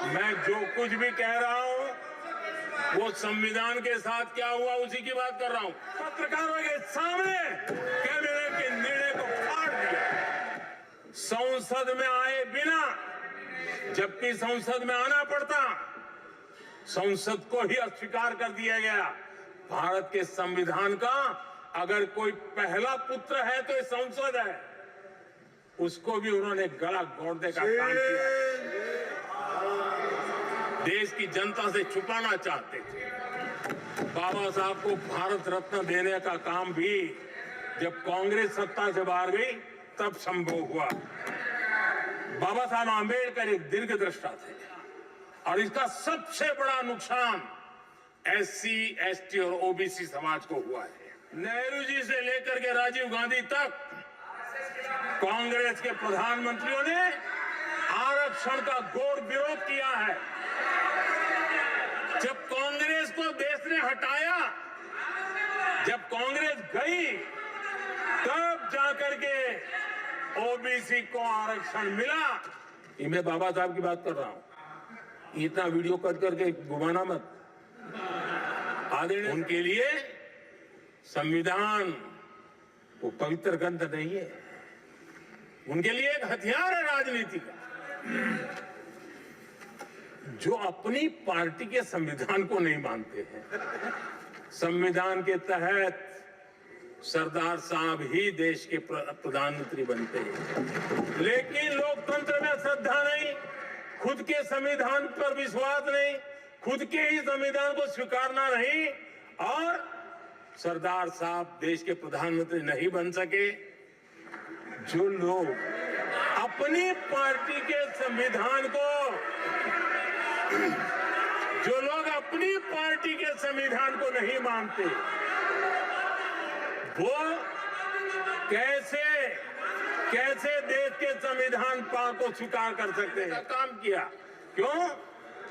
मैं जो कुछ भी कह रहा हूं वो संविधान के साथ क्या हुआ उसी की बात कर रहा हूं। पत्रकारों के सामने कैबिनेट के निर्णय को फाड़ दिया, संसद में आए बिना, जबकि संसद में आना पड़ता, संसद को ही अस्वीकार कर दिया गया। भारत के संविधान का अगर कोई पहला पुत्र है तो ये संसद है, उसको भी उन्होंने गला घोटने का काम किया। देश की जनता से छुपाना चाहते थे। बाबा साहब को भारत रत्न देने का काम भी जब कांग्रेस सत्ता से बाहर गई तब संभव हुआ। बाबा साहब आंबेडकर एक दीर्घदृष्टा थे और इसका सबसे बड़ा नुकसान एससी, एसटी और ओबीसी समाज को हुआ है। नेहरू जी से लेकर के राजीव गांधी तक कांग्रेस के प्रधानमंत्रियों ने आरक्षण का घोर विरोध किया है। जब कांग्रेस को देश ने हटाया, जब कांग्रेस गई, तब जाकर के ओबीसी को आरक्षण मिला। ये मैं बाबा साहब की बात कर रहा हूं, इतना वीडियो कट करके घुमाना मत। आदरणीय, उनके लिए संविधान वो पवित्र ग्रंथ नहीं है, उनके लिए एक हथियार है राजनीति का। जो अपनी पार्टी के संविधान को नहीं मानते हैं, संविधान के तहत सरदार साहब ही देश के प्रधानमंत्री बनते हैं, लेकिन लोकतंत्र में श्रद्धा नहीं, खुद के संविधान पर विश्वास नहीं, खुद के ही संविधान को स्वीकारना नहीं, और सरदार साहब देश के प्रधानमंत्री नहीं बन सके। जो लोग अपनी पार्टी के संविधान को, जो लोग अपनी पार्टी के संविधान को नहीं मानते, वो कैसे देश के संविधान को स्वीकार कर सकते हैं? काम किया क्यों?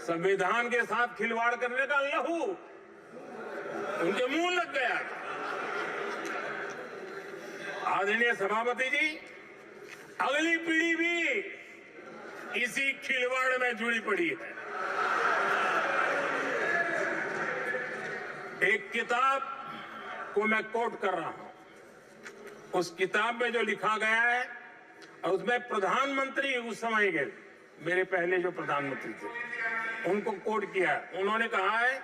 संविधान के साथ खिलवाड़ करने का लहू उनके मुंह लग गया। आदरणीय सभापति जी, अगली पीढ़ी भी इसी खिलवाड़ में जुड़ी पड़ी है। एक किताब को मैं कोट कर रहा हूं, उस किताब में जो लिखा गया है, और उसमें प्रधानमंत्री उस समय के मेरे पहले जो प्रधानमंत्री थे उनको कोट किया है। उन्होंने कहा है,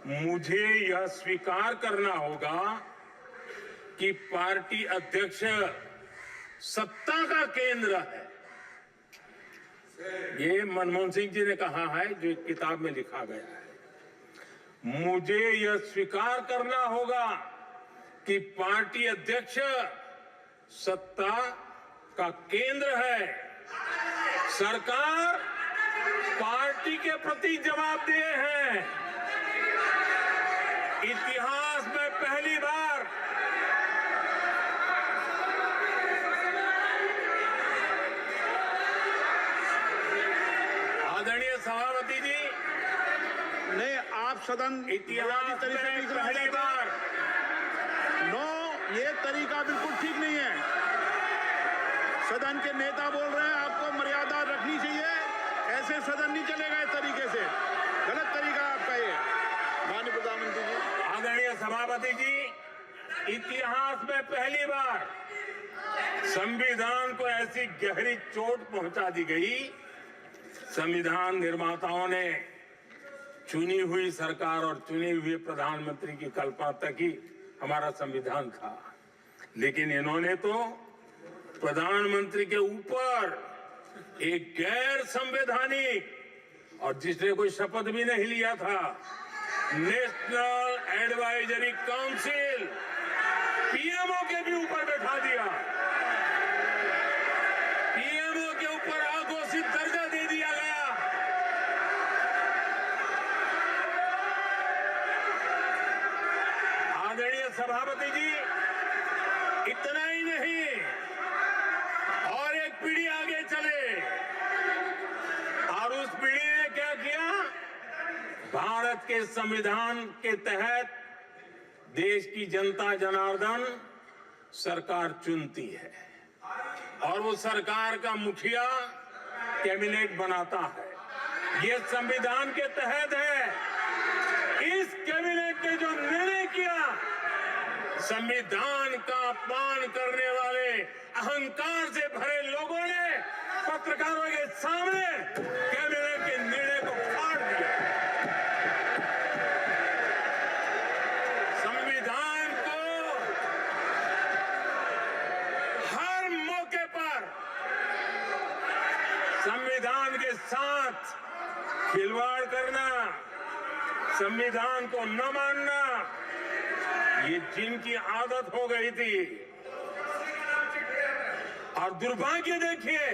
मुझे यह स्वीकार करना होगा कि पार्टी अध्यक्ष सत्ता का केंद्र है। ये मनमोहन सिंह जी ने कहा है, जो किताब में लिखा गया है। मुझे यह स्वीकार करना होगा कि पार्टी अध्यक्ष सत्ता का केंद्र है। सरकार पार्टी के प्रति जवाबदेह है। इतिहास में पहली बार आदरणीय सभापति जी, नहीं, आप सदन इतिहास में पहली बार ये तरीका बिल्कुल ठीक नहीं है। सदन के नेता बोल रहे हैं, आपको मर्यादा रखनी चाहिए। ऐसे सदन नहीं चलेगा इस तरीके से, गलत तरीका आपका ये। माननीय प्रधानमंत्री जी, आदरणीय सभापति जी, इतिहास में पहली बार संविधान को ऐसी गहरी चोट पहुंचा दी गई। संविधान निर्माताओं ने चुनी हुई सरकार और चुने हुए प्रधानमंत्री की कल्पना तक ही हमारा संविधान था, लेकिन इन्होंने तो प्रधानमंत्री के ऊपर एक गैर संवैधानिक, और जिसने कोई शपथ भी नहीं लिया था, नेशनल एडवाइजरी काउंसिल पीएमओ के भी ऊपर बैठा दिया। पीएमओ के ऊपर अघोषित दर्जा दे दिया गया। आदरणीय सभापति जी, इतना ही नहीं, और एक पीढ़ी आगे चले, और उस पीढ़ी ने क्या किया? भारत के संविधान के तहत देश की जनता जनार्दन सरकार चुनती है, और वो सरकार का मुखिया कैबिनेट बनाता है। ये संविधान के तहत है। इस कैबिनेट ने जो निर्णय किया, संविधान का अपमान करने वाले अहंकार से भरे लोगों ने पत्रकारों के सामने कैबिनेट के निर्णय को फाड़ दिया। संविधान को हर मौके पर संविधान के साथ खिलवाड़ करना, संविधान को न मानना, ये जिनकी आदत हो गई थी। और दुर्भाग्य देखिए,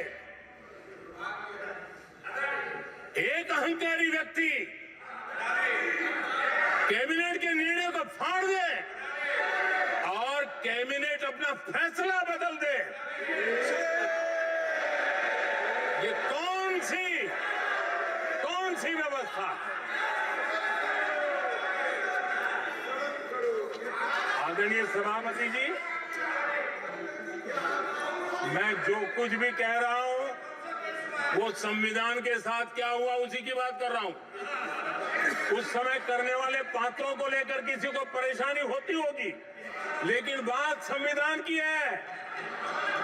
एक अहंकारी व्यक्ति कैबिनेट के निर्णय को फाड़ दे और कैबिनेट अपना फैसला बदल दे। ये कौन सी व्यवस्था? आदरणीय सभापति जी, मैं जो कुछ भी कह रहा हूं वो संविधान के साथ क्या हुआ उसी की बात कर रहा हूं। उस समय करने वाले पात्रों को लेकर किसी को परेशानी होती होगी, लेकिन बात संविधान की है।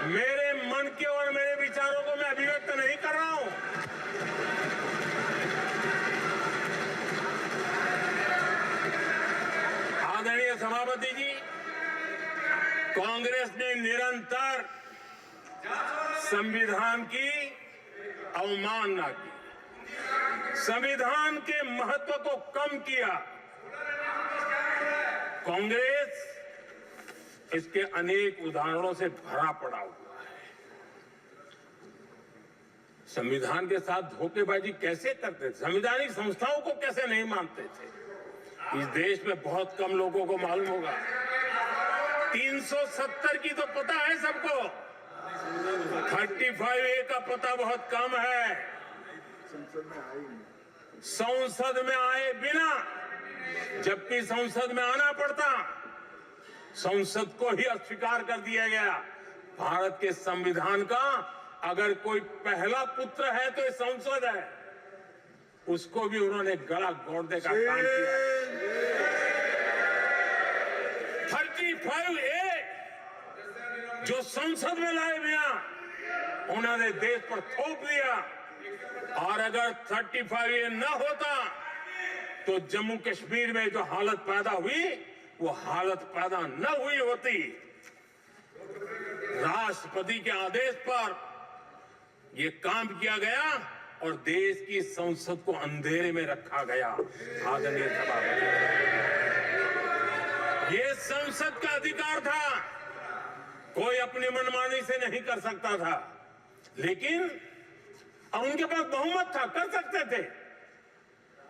मेरे मन के और मेरे विचारों को मैं अभिव्यक्त नहीं कर रहा हूं। आदरणीय सभापति जी, कांग्रेस ने निरंतर संविधान की अवमानना की, संविधान के महत्व को कम किया। कांग्रेस इसके अनेक उदाहरणों से भरा पड़ा हुआ है। संविधान के साथ धोखेबाजी कैसे करते थे, संवैधानिक संस्थाओं को कैसे नहीं मानते थे, इस देश में बहुत कम लोगों को मालूम होगा। 370 की तो पता है सबको, 35A का पता बहुत कम है। संसद में आए बिना, जबकि संसद में आना पड़ता, संसद को ही अस्वीकार कर दिया गया। भारत के संविधान का अगर कोई पहला पुत्र है तो ये संसद है, उसको भी उन्होंने गला घोटने का काम किया। 35A जो संसद में लाए बिना उन्होंने देश पर थोप दिया, और अगर 35A न होता तो जम्मू कश्मीर में जो हालत पैदा हुई वो हालत पैदा न हुई होती। राष्ट्रपति के आदेश पर यह काम किया गया और देश की संसद को अंधेरे में रखा गया। आदरणीय सभापति, ये संसद का अधिकार था, कोई अपनी मनमानी से नहीं कर सकता था, लेकिन और उनके पास बहुमत था, कर सकते थे,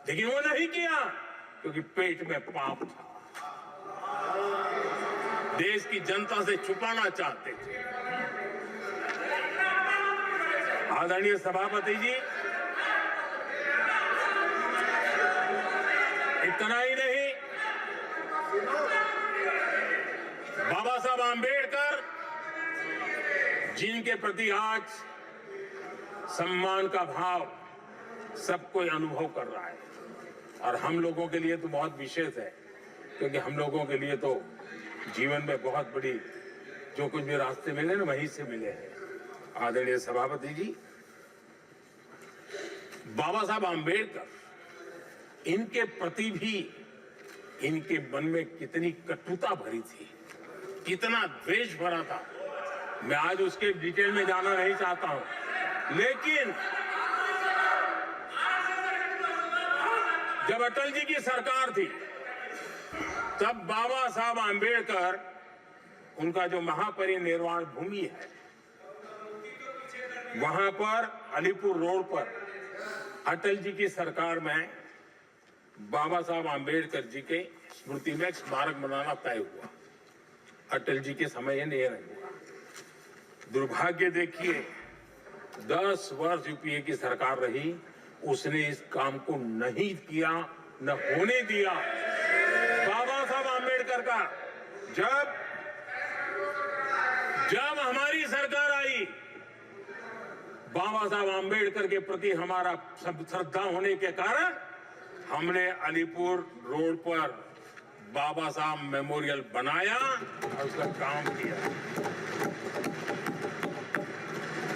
लेकिन वो नहीं किया क्योंकि पेट में पाप था, देश की जनता से छुपाना चाहते थे। आदरणीय सभापति जी, इतना ही नहीं, बाबा साहब आंबेडकर जिनके प्रति आज सम्मान का भाव सब कोई अनुभव कर रहा है, और हम लोगों के लिए तो बहुत विशेष है, क्योंकि हम लोगों के लिए तो जीवन में बहुत बड़ी जो कुछ भी रास्ते मिले ना वहीं से मिले हैं। आदरणीय सभापति जी, बाबा साहब आंबेडकर, इनके प्रति भी इनके मन में कितनी कटुता भरी थी, कितना द्वेष भरा था, मैं आज उसके डिटेल में जाना नहीं चाहता हूं, लेकिन जब अटल जी की सरकार थी तब बाबा साहब आंबेडकर, उनका जो महापरिनिर्वाण भूमि है, वहां पर अलीपुर रोड पर अटल जी की सरकार में बाबा साहब आंबेडकर जी के स्मृति में एक स्मारक बनाना तय हुआ। अटल जी के समय यह नहीं हुआ। दुर्भाग्य देखिए, 10 वर्ष यूपीए की सरकार रही, उसने इस काम को नहीं किया, न होने दिया। बाबा साहब आंबेडकर का जब हमारी सरकार आई, बाबा साहब आम्बेडकर के प्रति हमारा श्रद्धा होने के कारण हमने अलीपुर रोड पर बाबा साहब मेमोरियल बनाया और उसका काम किया।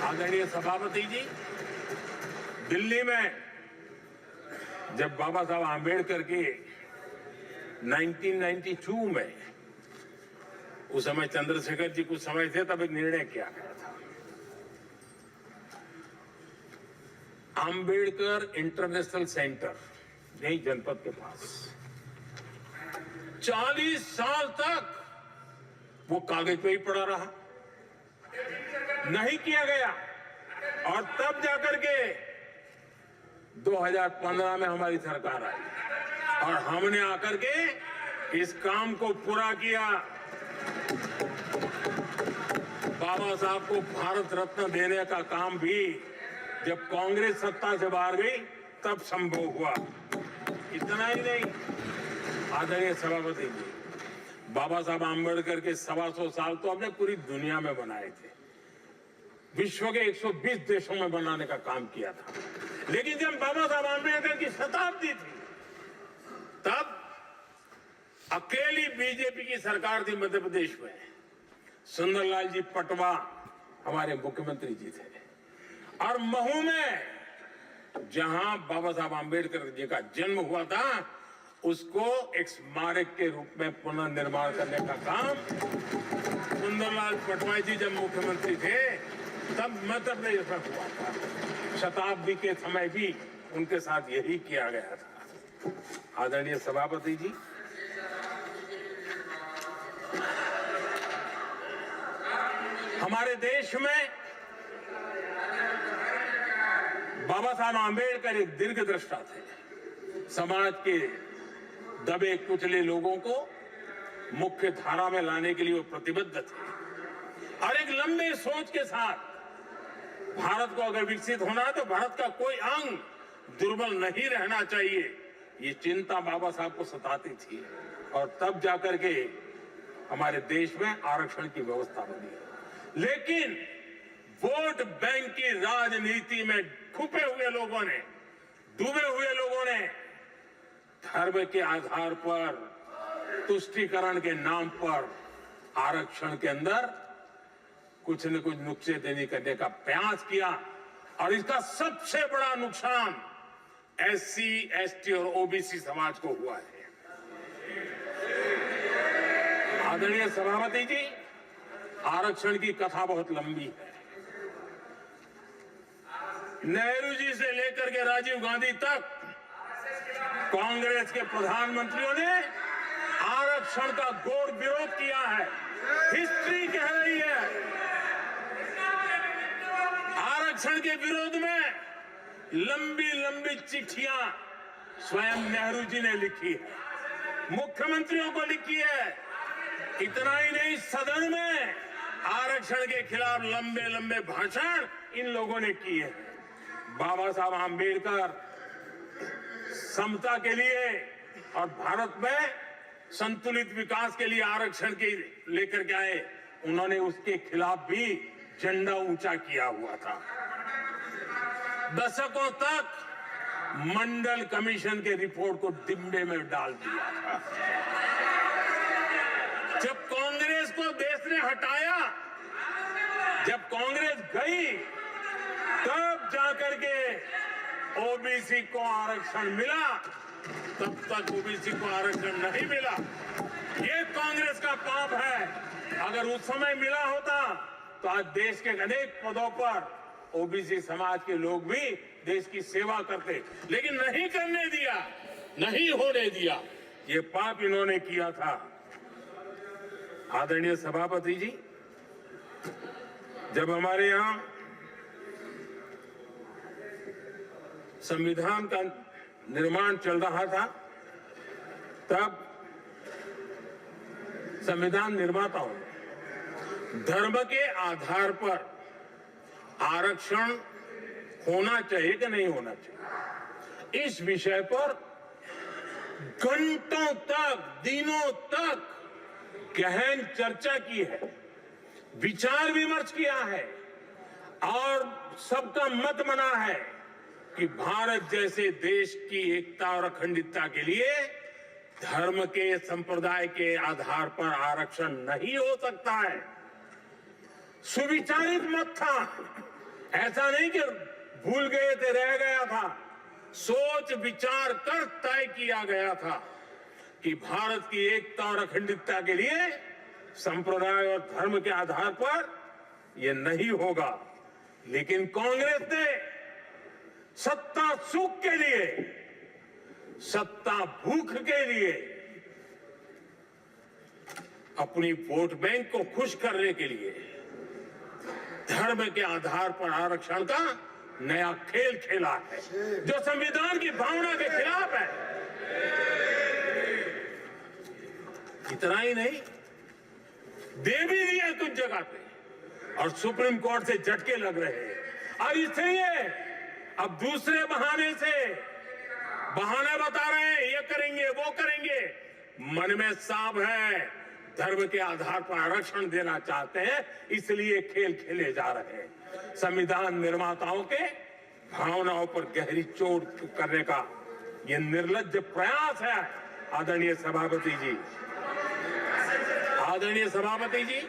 आदरणीय सभापति जी, दिल्ली में जब बाबा साहब आम्बेडकर के 1992 में, उस समय चंद्रशेखर जी कुछ समय थे, तब एक निर्णय किया गया था, आम्बेडकर इंटरनेशनल सेंटर यही जनपद के पास 40 साल तक वो कागज पे ही पड़ा रहा, नहीं किया गया। और तब जाकर के 2015 में हमारी सरकार आई और हमने आकर के इस काम को पूरा किया। बाबा साहब को भारत रत्न देने का काम भी जब कांग्रेस सत्ता से बाहर गई तब संभव हुआ। इतना ही नहीं, आदरणीय सभापति जी, बाबा साहब आम्बेडकर के 125 साल तो हमने पूरी दुनिया में बनाए थे, विश्व के 120 देशों में बनाने का काम किया था। लेकिन जब बाबा साहब आम्बेडकर की शताब्दी थी, तब अकेली बीजेपी की सरकार थी मध्य प्रदेश में। सुंदरलाल जी पटवा हमारे मुख्यमंत्री जी थे और महू में जहां बाबा साहब आम्बेडकर जी का जन्म हुआ था, उसको एक स्मारक के रूप में पुनर्निर्माण करने का काम सुंदरलाल पटवा जी जब मुख्यमंत्री थे तब मध्य प्रदेश में हुआ था। शताब्दी के समय भी उनके साथ यही किया गया था। आदरणीय सभापति जी, हमारे देश में बाबा साहब आम्बेडकर एक दीर्घदृष्टा थे। समाज के दबे कुचले लोगों को मुख्य धारा में लाने के लिए वो प्रतिबद्ध थे और एक लंबे सोच के साथ भारत को अगर विकसित होना है तो भारत का कोई अंग दुर्बल नहीं रहना चाहिए, ये चिंता बाबा साहब को सताती थी। और तब जाकर के हमारे देश में आरक्षण की व्यवस्था बनी। लेकिन वोट बैंक की राजनीति में छुपे हुए लोगों ने, डूबे हुए लोगों ने धर्म के आधार पर, तुष्टीकरण के नाम पर आरक्षण के अंदर कुछ न कुछ नुक्सेदनी करने का प्रयास किया और इसका सबसे बड़ा नुकसान एससी, एसटी और ओबीसी समाज को हुआ है। आदरणीय सभापति जी, आरक्षण की कथा बहुत लंबी है। नेहरू जी से लेकर के राजीव गांधी तक कांग्रेस के प्रधानमंत्रियों ने आरक्षण का घोर विरोध किया है। हिस्ट्री कह रही है आरक्षण के विरोध में लंबी लंबी चिट्ठियां स्वयं नेहरू जी ने लिखी है, मुख्यमंत्रियों को लिखी है। इतना ही नहीं, सदन में आरक्षण के खिलाफ लंबे लंबे भाषण इन लोगों ने किए। बाबा साहब आम्बेडकर समता के लिए और भारत में संतुलित विकास के लिए आरक्षण के लेकर के आए। उन्होंने उसके खिलाफ भी झंडा ऊंचा किया हुआ था। दशकों तक मंडल कमीशन के रिपोर्ट को डिब्बे में डाल दिया था। जब कांग्रेस को देश ने हटाया, जब कांग्रेस गई, तब जाकर के ओबीसी को आरक्षण मिला। तब तक ओबीसी को आरक्षण नहीं मिला। ये कांग्रेस का पाप है। अगर उस समय मिला होता तो आज देश के अनेक पदों पर ओबीसी समाज के लोग भी देश की सेवा करते, लेकिन नहीं करने दिया, नहीं होने दिया। ये पाप इन्होंने किया था। आदरणीय सभापति जी, जब हमारे यहां संविधान का निर्माण चल रहा था, तब संविधान निर्माताओं ने धर्म के आधार पर आरक्षण होना चाहिए कि नहीं होना चाहिए, इस विषय पर घंटों तक, दिनों तक गहन चर्चा की है, विचार विमर्श किया है। और सबका मत बना है कि भारत जैसे देश की एकता और अखंडता के लिए धर्म के संप्रदाय के आधार पर आरक्षण नहीं हो सकता है। सुविचारित मत था, ऐसा नहीं कि भूल गए थे, रह गया था। सोच विचार कर तय किया गया था कि भारत की एकता और अखंडता के लिए संप्रदाय और धर्म के आधार पर यह नहीं होगा। लेकिन कांग्रेस ने सत्ता सुख के लिए, सत्ता भूख के लिए अपनी वोट बैंक को खुश करने के लिए धर्म के आधार पर आरक्षण का नया खेल खेला है, जो संविधान की भावना के खिलाफ है। इतना ही नहीं, दे भी दिया कुछ जगह पे, और सुप्रीम कोर्ट से झटके लग रहे हैं। और इसलिए अब दूसरे बहाने से बहाने बता रहे हैं, ये करेंगे वो करेंगे। मन में साफ है, धर्म के आधार पर आरक्षण देना चाहते हैं, इसलिए खेल खेले जा रहे हैं। संविधान निर्माताओं के भावनाओं पर गहरी चोट करने का यह निर्लज्ज प्रयास है। आदरणीय सभापति जी, आदरणीय सभापति जी,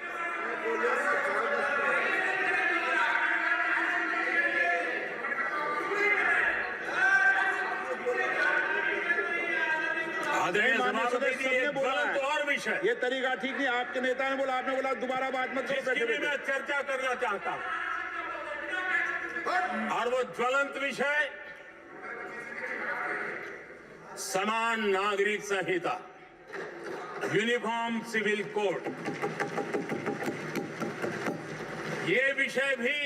आदरणीय सभापति जी, एक गलत और विषय, ये तरीका ठीक नहीं। आपके नेता ने बोला, आपने बोला दोबारा बात मत करो। जिसकी भी मैं चर्चा करना चाहता हूं, और वो ज्वलंत विषय समान नागरिक संहिता, यूनिफॉर्म सिविल कोड। ये विषय भी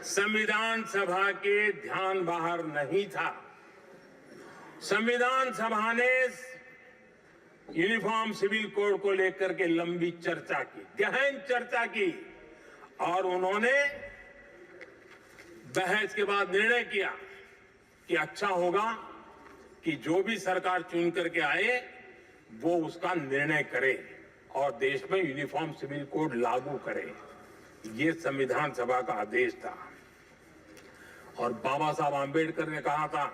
संविधान सभा के ध्यान बाहर नहीं था। संविधान सभा ने यूनिफॉर्म सिविल कोड को लेकर के लंबी चर्चा की, गहन चर्चा की, और उन्होंने बहस के बाद निर्णय किया कि अच्छा होगा कि जो भी सरकार चुन करके आए वो उसका निर्णय करे और देश में यूनिफॉर्म सिविल कोड लागू करे। ये संविधान सभा का आदेश था। और बाबा साहब आंबेडकर ने कहा था,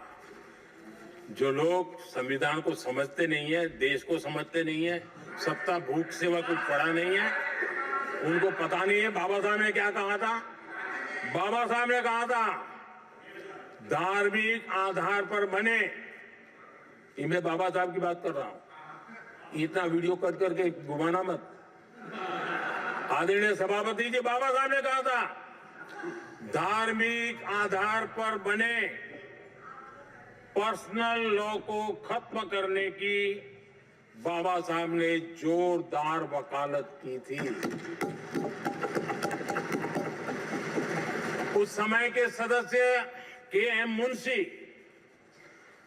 जो लोग संविधान को समझते नहीं है, देश को समझते नहीं है, सत्ता भूख सेवा कुछ पढ़ा नहीं है, उनको पता नहीं है बाबा साहब ने क्या कहा था। बाबा साहब ने कहा था, धार्मिक आधार पर बने, ये मैं बाबा साहब की बात कर रहा हूं, इतना वीडियो कट करके घुमाना मत। आदरणीय सभापति जी, बाबा साहब ने कहा था, धार्मिक आधार पर बने पर्सनल लॉ को खत्म करने की बाबा साहब ने जोरदार वकालत की थी। उस समय के सदस्य के.एम.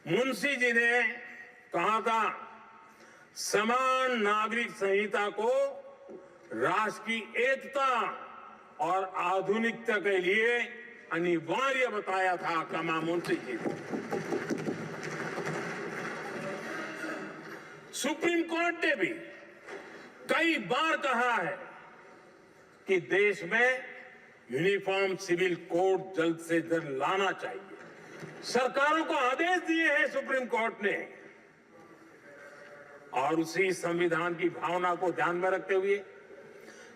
मुंशी जी ने कहा था, समान नागरिक संहिता को राष्ट्र की एकता और आधुनिकता के लिए अनिवार्य बताया था। कमा मुंशी जी ने। सुप्रीम कोर्ट ने भी कई बार कहा है कि देश में यूनिफॉर्म सिविल कोड जल्द से जल्द लाना चाहिए। सरकारों को आदेश दिए हैं सुप्रीम कोर्ट ने, और उसी संविधान की भावना को ध्यान में रखते हुए,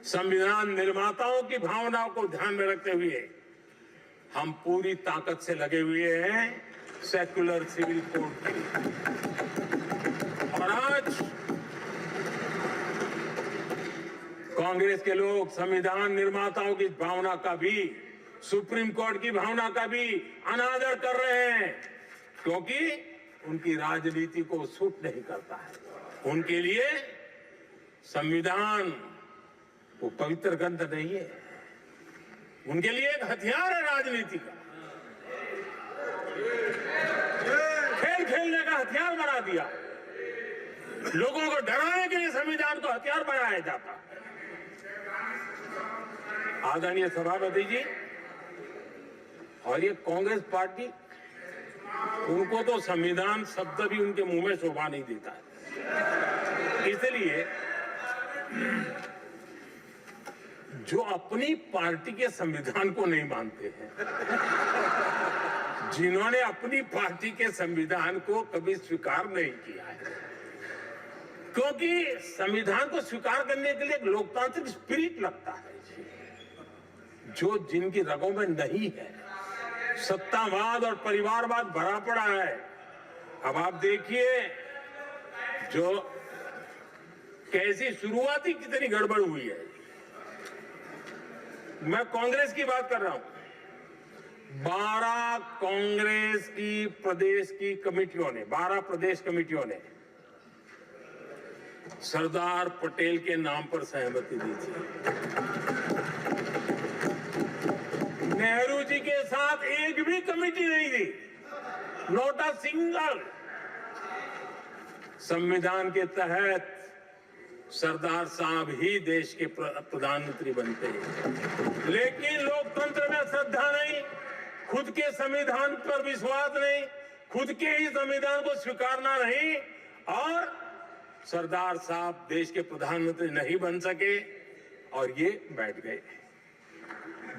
संविधान निर्माताओं की भावनाओं को ध्यान में रखते हुए हम पूरी ताकत से लगे हुए हैं सेक्युलर सिविल कोड के लिए। और आज कांग्रेस के लोग संविधान निर्माताओं की भावना का भी, सुप्रीम कोर्ट की भावना का भी अनादर कर रहे हैं, क्योंकि उनकी राजनीति को सूट नहीं करता है। उनके लिए संविधान वो पवित्र ग्रंथ नहीं है, उनके लिए एक हथियार है राजनीति का। खेल खेलने का हथियार बना दिया। लोगों को डराने के लिए संविधान को हथियार बनाया जाता है। आदरणीय सभापति जी, और ये कांग्रेस पार्टी, उनको तो संविधान शब्द भी उनके मुंह में शोभा नहीं देता है। इसलिए जो अपनी पार्टी के संविधान को नहीं मानते हैं, जिन्होंने अपनी पार्टी के संविधान को कभी स्वीकार नहीं किया है, क्योंकि संविधान को स्वीकार करने के लिए एक लोकतांत्रिक स्पिरिट लगता है जो जिनकी रगों में नहीं है। सत्तावाद और परिवारवाद भरा पड़ा है। अब आप देखिए जो कैसी शुरुआती कितनी गड़बड़ हुई है। मैं कांग्रेस की बात कर रहा हूं। 12 कांग्रेस की प्रदेश की कमेटियों ने, 12 प्रदेश कमेटियों ने सरदार पटेल के नाम पर सहमति दी थी। नेहरू जी के साथ एक भी कमेटी नहीं थी, नॉट अ सिंगल। संविधान के तहत सरदार साहब ही देश के प्रधानमंत्री बनते हैं, लेकिन लोकतंत्र में श्रद्धा नहीं, खुद के संविधान पर विश्वास नहीं, खुद के ही संविधान को स्वीकारना नहीं, और सरदार साहब देश के प्रधानमंत्री नहीं बन सके और ये बैठ गए।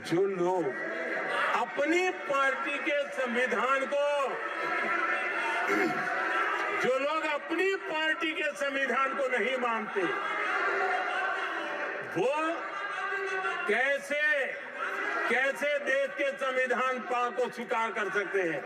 जो लोग अपनी पार्टी के संविधान को, जो लोग अपनी पार्टी के संविधान को नहीं मानते, वो कैसे देश के संविधान को स्वीकार कर सकते हैं?